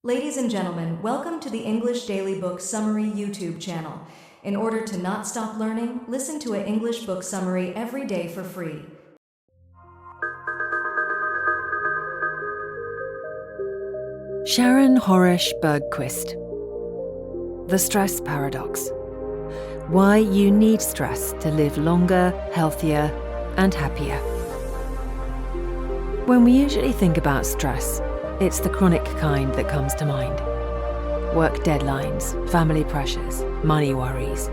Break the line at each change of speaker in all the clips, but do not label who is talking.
Ladies and gentlemen, welcome to the English Daily Book Summary YouTube channel. In order to not stop learning, listen to an English book summary every day for free.
Sharon Horesh Bergquist. The Stress Paradox. Why you need stress to live longer, healthier, and happier. When we usually think about stress, it's the chronic kind that comes to mind. Work deadlines, family pressures, money worries.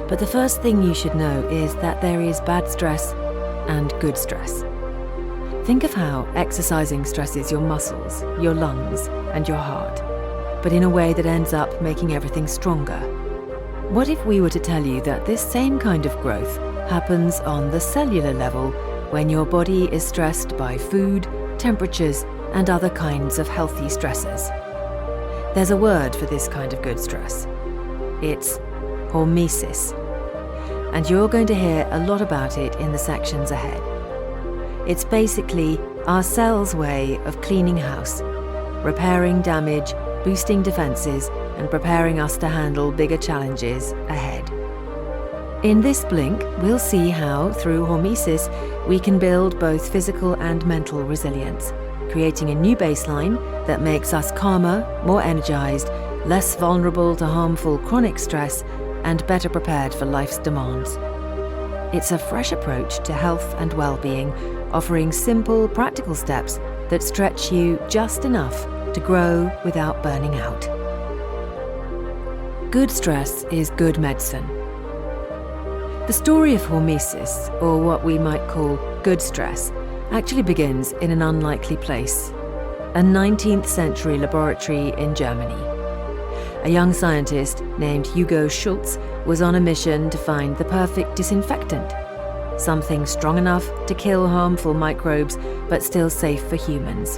But the first thing you should know is that there is bad stress and good stress. Think of how exercising stresses your muscles, your lungs, and your heart, but in a way that ends up making everything stronger. What if we were to tell you that this same kind of growth happens on the cellular level when your body is stressed by food, temperatures, and other kinds of healthy stressors? There's a word for this kind of good stress. It's hormesis. And you're going to hear a lot about it in the sections ahead. It's basically our cells' way of cleaning house, repairing damage, boosting defenses, and preparing us to handle bigger challenges ahead. In this blink, we'll see how, through hormesis, we can build both physical and mental resilience, creating a new baseline that makes us calmer, more energized, less vulnerable to harmful chronic stress, and better prepared for life's demands. It's a fresh approach to health and well-being, offering simple, practical steps that stretch you just enough to grow without burning out. Good stress is good medicine. The story of hormesis, or what we might call good stress, actually begins in an unlikely place, a 19th century laboratory in Germany. A young scientist named Hugo Schultz was on a mission to find the perfect disinfectant, something strong enough to kill harmful microbes but still safe for humans.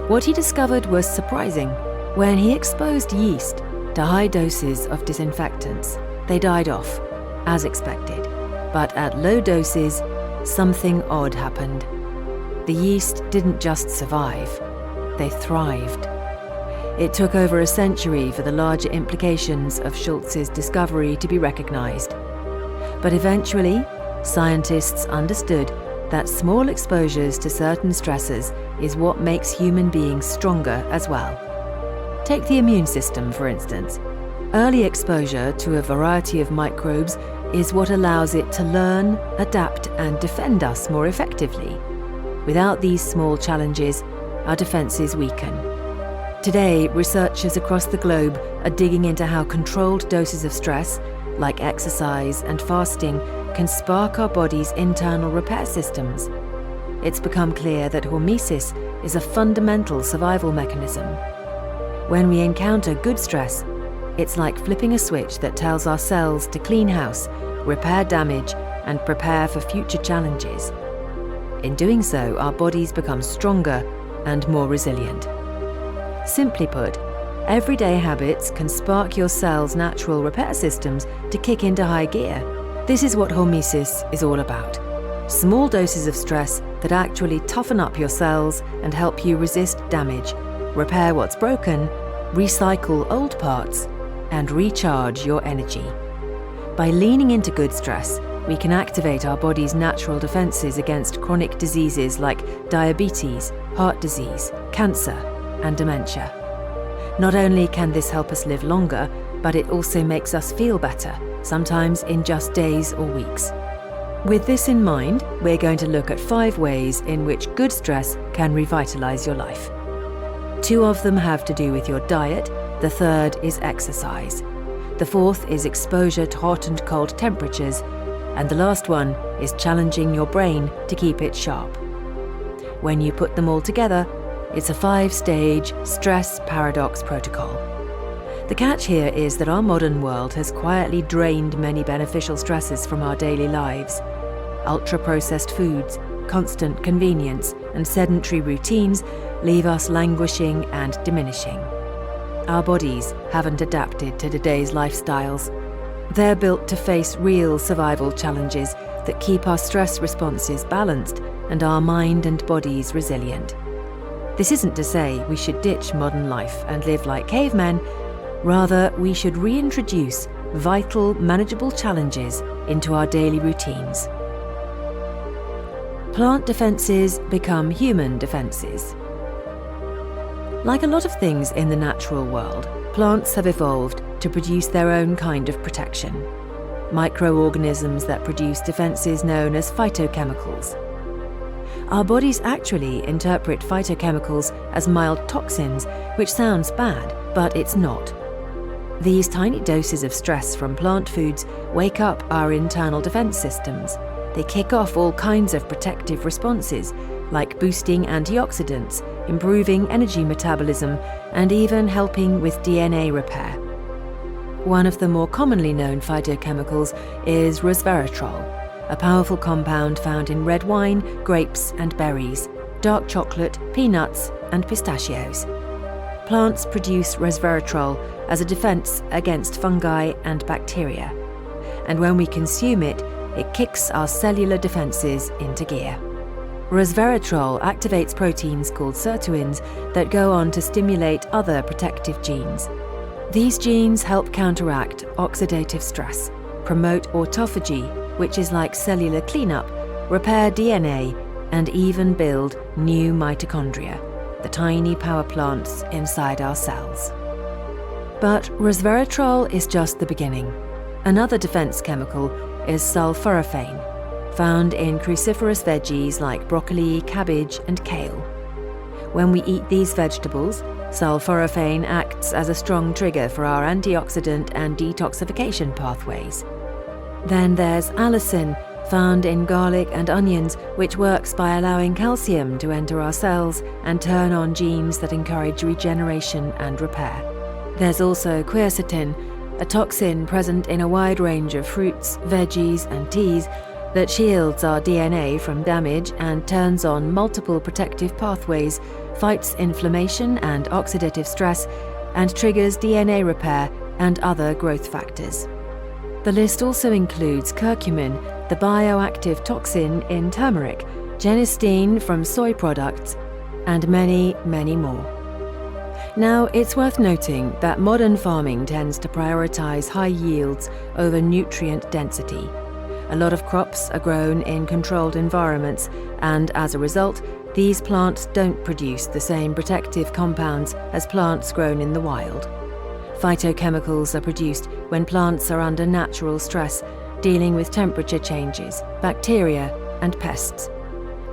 What he discovered was surprising. When he exposed yeast to high doses of disinfectants, they died off, as expected. But at low doses, something odd happened. The yeast didn't just survive, they thrived. It took over a century for the larger implications of Schultz's discovery to be recognized. But eventually, scientists understood that small exposures to certain stressors is what makes human beings stronger as well. Take the immune system, for instance. Early exposure to a variety of microbes is what allows it to learn, adapt, and defend us more effectively. Without these small challenges, our defenses weaken. Today, researchers across the globe are digging into how controlled doses of stress, like exercise and fasting, can spark our body's internal repair systems. It's become clear that hormesis is a fundamental survival mechanism. When we encounter good stress, it's like flipping a switch that tells our cells to clean house, repair damage, and prepare for future challenges. In doing so, our bodies become stronger and more resilient. Simply put, everyday habits can spark your cells' natural repair systems to kick into high gear. This is what hormesis is all about. Small doses of stress that actually toughen up your cells and help you resist damage, repair what's broken, recycle old parts, and recharge your energy. By leaning into good stress, we can activate our body's natural defenses against chronic diseases like diabetes, heart disease, cancer, and dementia. Not only can this help us live longer, but it also makes us feel better, sometimes in just days or weeks. With this in mind, we're going to look at 5 ways in which good stress can revitalize your life. 2 of them have to do with your diet, the 3rd is exercise. The 4th is exposure to hot and cold temperatures, and the last one is challenging your brain to keep it sharp. When you put them all together, it's a 5-stage stress paradox protocol. The catch here is that our modern world has quietly drained many beneficial stresses from our daily lives. Ultra-processed foods, constant convenience, and sedentary routines leave us languishing and diminishing. Our bodies haven't adapted to today's lifestyles. They're built to face real survival challenges that keep our stress responses balanced and our mind and bodies resilient. This isn't to say we should ditch modern life and live like cavemen. Rather, we should reintroduce vital, manageable challenges into our daily routines. Plant defences become human defences. Like a lot of things in the natural world, plants have evolved to produce their own kind of protection. Microorganisms that produce defences known as phytochemicals. Our bodies actually interpret phytochemicals as mild toxins, which sounds bad, but it's not. These tiny doses of stress from plant foods wake up our internal defense systems. They kick off all kinds of protective responses, like boosting antioxidants, improving energy metabolism, and even helping with DNA repair. One of the more commonly known phytochemicals is resveratrol, a powerful compound found in red wine, grapes and berries, dark chocolate, peanuts and pistachios. Plants produce resveratrol as a defense against fungi and bacteria, and when we consume it, it kicks our cellular defenses into gear. Resveratrol activates proteins called sirtuins that go on to stimulate other protective genes. These genes help counteract oxidative stress, promote autophagy, which is like cellular cleanup, repair DNA, and even build new mitochondria, the tiny power plants inside our cells. But resveratrol is just the beginning. Another defense chemical is sulforaphane, found in cruciferous veggies like broccoli, cabbage, and kale. When we eat these vegetables, sulforaphane acts as a strong trigger for our antioxidant and detoxification pathways. Then there's allicin, found in garlic and onions, which works by allowing calcium to enter our cells and turn on genes that encourage regeneration and repair. There's also quercetin, a toxin present in a wide range of fruits, veggies, and teas that shields our DNA from damage and turns on multiple protective pathways, fights inflammation and oxidative stress, and triggers DNA repair and other growth factors. The list also includes curcumin, the bioactive toxin in turmeric, genistein from soy products, and many, many more. Now, it's worth noting that modern farming tends to prioritize high yields over nutrient density. A lot of crops are grown in controlled environments, and as a result, these plants don't produce the same protective compounds as plants grown in the wild. Phytochemicals are produced when plants are under natural stress, dealing with temperature changes, bacteria, and pests.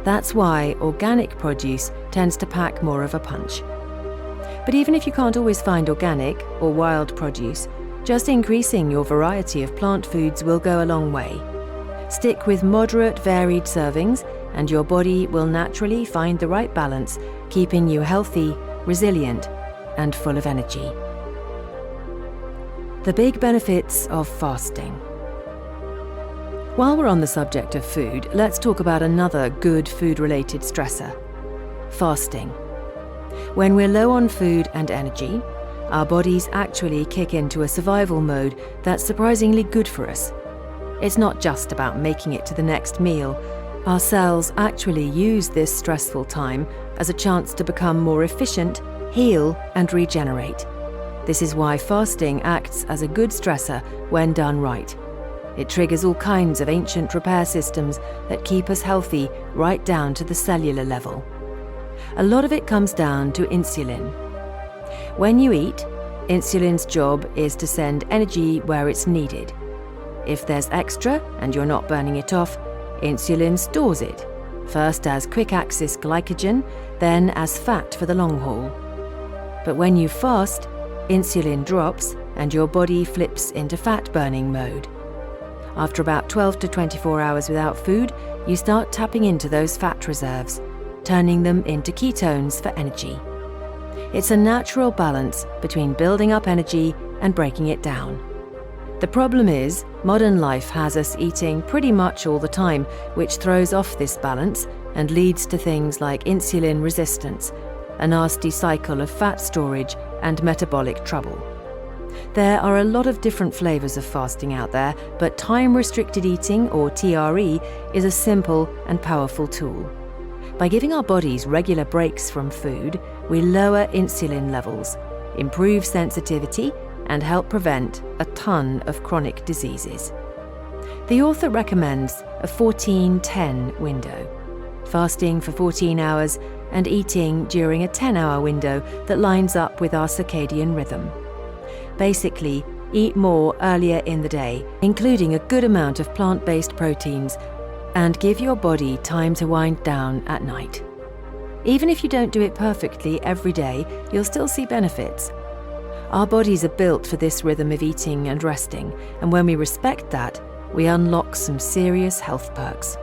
That's why organic produce tends to pack more of a punch. But even if you can't always find organic or wild produce, just increasing your variety of plant foods will go a long way. Stick with moderate, varied servings, and your body will naturally find the right balance, keeping you healthy, resilient, and full of energy. The big benefits of fasting. While we're on the subject of food, let's talk about another good food-related stressor: fasting. When we're low on food and energy, our bodies actually kick into a survival mode that's surprisingly good for us. It's not just about making it to the next meal. Our cells actually use this stressful time as a chance to become more efficient, heal, and regenerate. This is why fasting acts as a good stressor when done right. It triggers all kinds of ancient repair systems that keep us healthy right down to the cellular level. A lot of it comes down to insulin. When you eat, insulin's job is to send energy where it's needed. If there's extra and you're not burning it off, insulin stores it, first as quick-access glycogen, then as fat for the long haul. But when you fast, insulin drops and your body flips into fat-burning mode. After about 12 to 24 hours without food, you start tapping into those fat reserves, turning them into ketones for energy. It's a natural balance between building up energy and breaking it down. The problem is, modern life has us eating pretty much all the time, which throws off this balance and leads to things like insulin resistance, a nasty cycle of fat storage and metabolic trouble. There are a lot of different flavors of fasting out there, but time-restricted eating, or TRE, is a simple and powerful tool. By giving our bodies regular breaks from food, we lower insulin levels, improve sensitivity, and help prevent a ton of chronic diseases. The author recommends a 14-10 window, fasting for 14 hours and eating during a 10-hour window that lines up with our circadian rhythm. Basically, eat more earlier in the day, including a good amount of plant-based proteins, and give your body time to wind down at night. Even if you don't do it perfectly every day, you'll still see benefits. Our bodies are built for this rhythm of eating and resting, and when we respect that, we unlock some serious health perks.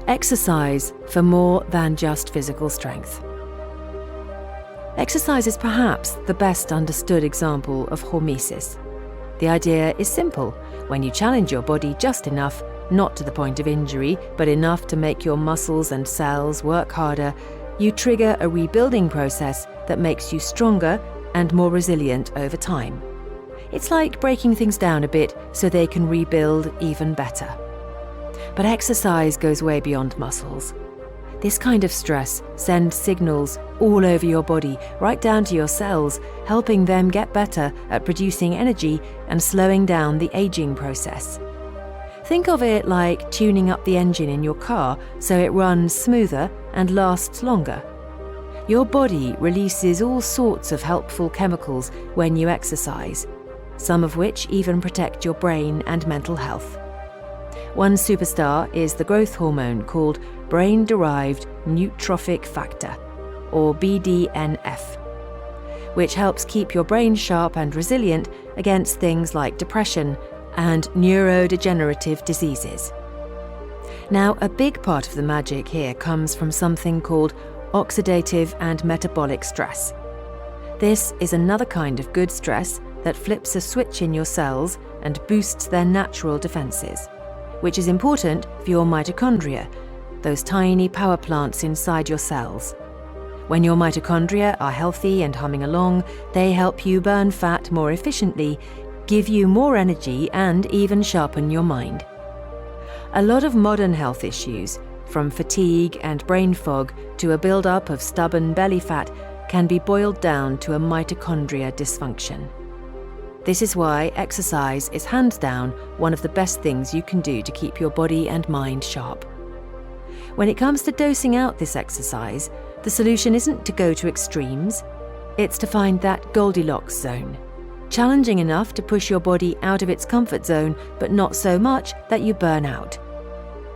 Exercise for more than just physical strength. Exercise is perhaps the best understood example of hormesis. The idea is simple. When you challenge your body just enough, not to the point of injury, but enough to make your muscles and cells work harder, you trigger a rebuilding process that makes you stronger and more resilient over time. It's like breaking things down a bit so they can rebuild even better. But exercise goes way beyond muscles. This kind of stress sends signals all over your body, right down to your cells, helping them get better at producing energy and slowing down the aging process. Think of it like tuning up the engine in your car so it runs smoother and lasts longer. Your body releases all sorts of helpful chemicals when you exercise, some of which even protect your brain and mental health. One superstar is the growth hormone called brain-derived neurotrophic factor, or BDNF, which helps keep your brain sharp and resilient against things like depression and neurodegenerative diseases. Now, a big part of the magic here comes from something called oxidative and metabolic stress. This is another kind of good stress that flips a switch in your cells and boosts their natural defenses, which is important for your mitochondria, those tiny power plants inside your cells. When your mitochondria are healthy and humming along, they help you burn fat more efficiently, give you more energy, and even sharpen your mind. A lot of modern health issues, from fatigue and brain fog to a build-up of stubborn belly fat, can be boiled down to a mitochondria dysfunction. This is why exercise is hands down one of the best things you can do to keep your body and mind sharp. When it comes to dosing out this exercise, the solution isn't to go to extremes, it's to find that Goldilocks zone. Challenging enough to push your body out of its comfort zone, but not so much that you burn out.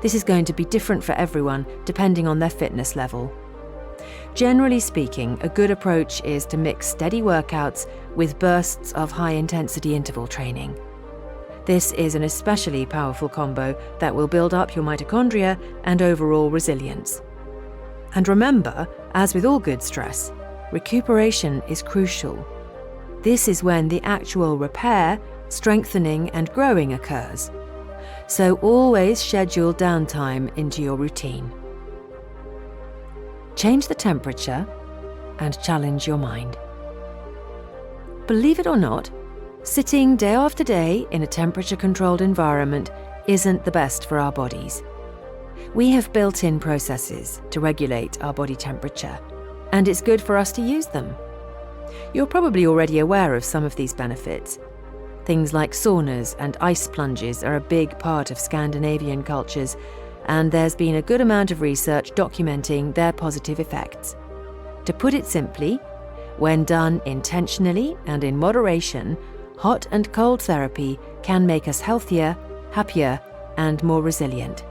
This is going to be different for everyone, depending on their fitness level. Generally speaking, a good approach is to mix steady workouts with bursts of high-intensity interval training. This is an especially powerful combo that will build up your mitochondria and overall resilience. And remember, as with all good stress, recuperation is crucial. This is when the actual repair, strengthening, and growing occurs. So always schedule downtime into your routine. Change the temperature and challenge your mind. Believe it or not, sitting day after day in a temperature-controlled environment isn't the best for our bodies. We have built-in processes to regulate our body temperature, and it's good for us to use them. You're probably already aware of some of these benefits. Things like saunas and ice plunges are a big part of Scandinavian cultures, and there's been a good amount of research documenting their positive effects. To put it simply, when done intentionally and in moderation, hot and cold therapy can make us healthier, happier, and more resilient.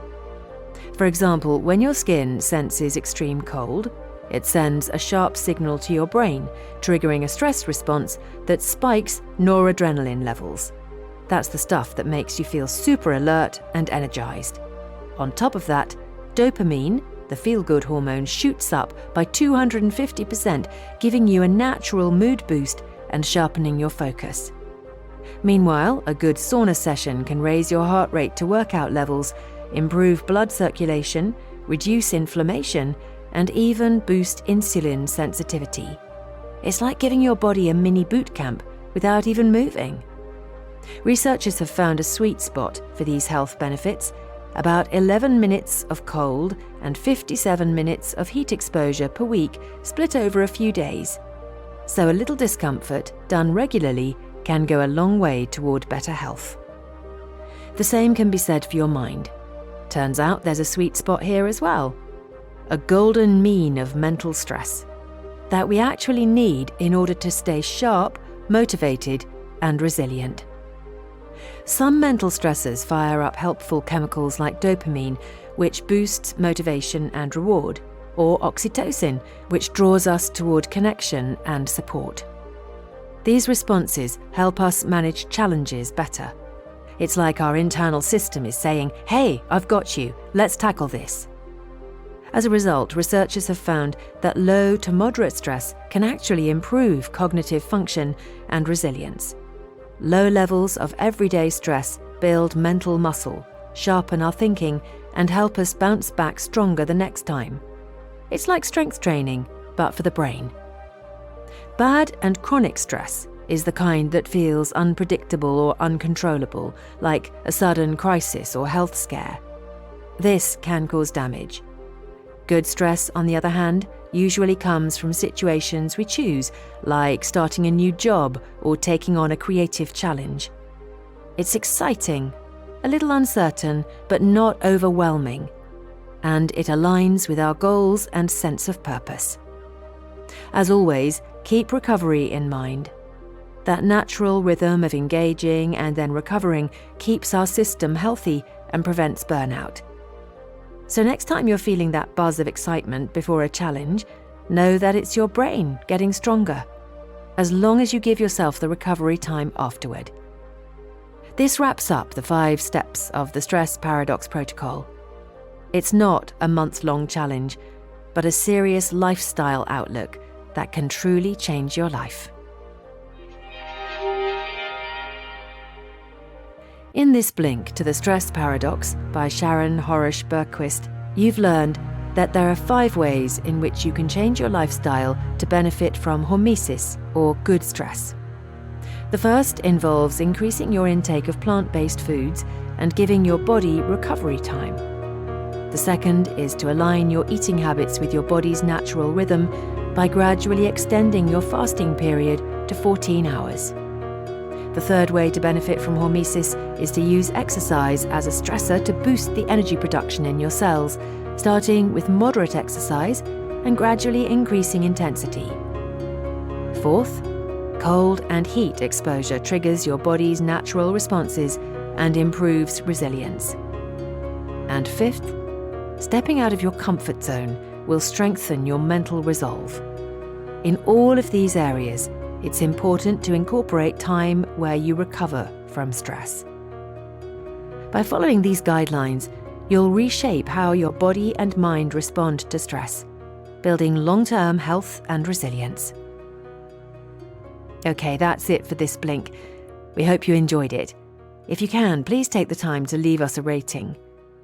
For example, when your skin senses extreme cold, it sends a sharp signal to your brain, triggering a stress response that spikes noradrenaline levels. That's the stuff that makes you feel super alert and energized. On top of that, dopamine, the feel-good hormone, shoots up by 250%, giving you a natural mood boost and sharpening your focus. Meanwhile, a good sauna session can raise your heart rate to workout levels, improve blood circulation, reduce inflammation, and even boost insulin sensitivity. It's like giving your body a mini boot camp without even moving. Researchers have found a sweet spot for these health benefits, about 11 minutes of cold and 57 minutes of heat exposure per week split over a few days. So a little discomfort, done regularly, can go a long way toward better health. The same can be said for your mind. Turns out there's a sweet spot here as well. A golden mean of mental stress that we actually need in order to stay sharp, motivated, and resilient. Some mental stressors fire up helpful chemicals like dopamine, which boosts motivation and reward, or oxytocin, which draws us toward connection and support. These responses help us manage challenges better. It's like our internal system is saying, "Hey, I've got you, let's tackle this." As a result, researchers have found that low to moderate stress can actually improve cognitive function and resilience. Low levels of everyday stress build mental muscle, sharpen our thinking, and help us bounce back stronger the next time. It's like strength training, but for the brain. Bad and chronic stress is the kind that feels unpredictable or uncontrollable, like a sudden crisis or health scare. This can cause damage. Good stress, on the other hand, usually comes from situations we choose, like starting a new job or taking on a creative challenge. It's exciting, a little uncertain, but not overwhelming, and it aligns with our goals and sense of purpose. As always, keep recovery in mind. That natural rhythm of engaging and then recovering keeps our system healthy and prevents burnout. So next time you're feeling that buzz of excitement before a challenge, know that it's your brain getting stronger, as long as you give yourself the recovery time afterward. This wraps up the 5 steps of the Stress Paradox Protocol. It's not a month-long challenge, but a serious lifestyle outlook that can truly change your life. In this Blink to the Stress Paradox by Sharon Horish Bergquist, you've learned that there are 5 ways in which you can change your lifestyle to benefit from hormesis, or good stress. The first involves increasing your intake of plant-based foods and giving your body recovery time. The second is to align your eating habits with your body's natural rhythm by gradually extending your fasting period to 14 hours. The third way to benefit from hormesis is to use exercise as a stressor to boost the energy production in your cells, starting with moderate exercise and gradually increasing intensity. Fourth, cold and heat exposure triggers your body's natural responses and improves resilience. And fifth, stepping out of your comfort zone will strengthen your mental resolve. In all of these areas, it's important to incorporate time where you recover from stress. By following these guidelines, you'll reshape how your body and mind respond to stress, building long-term health and resilience. Okay, that's it for this Blink. We hope you enjoyed it. If you can, please take the time to leave us a rating.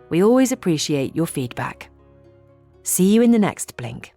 We always appreciate your feedback. See you in the next Blink.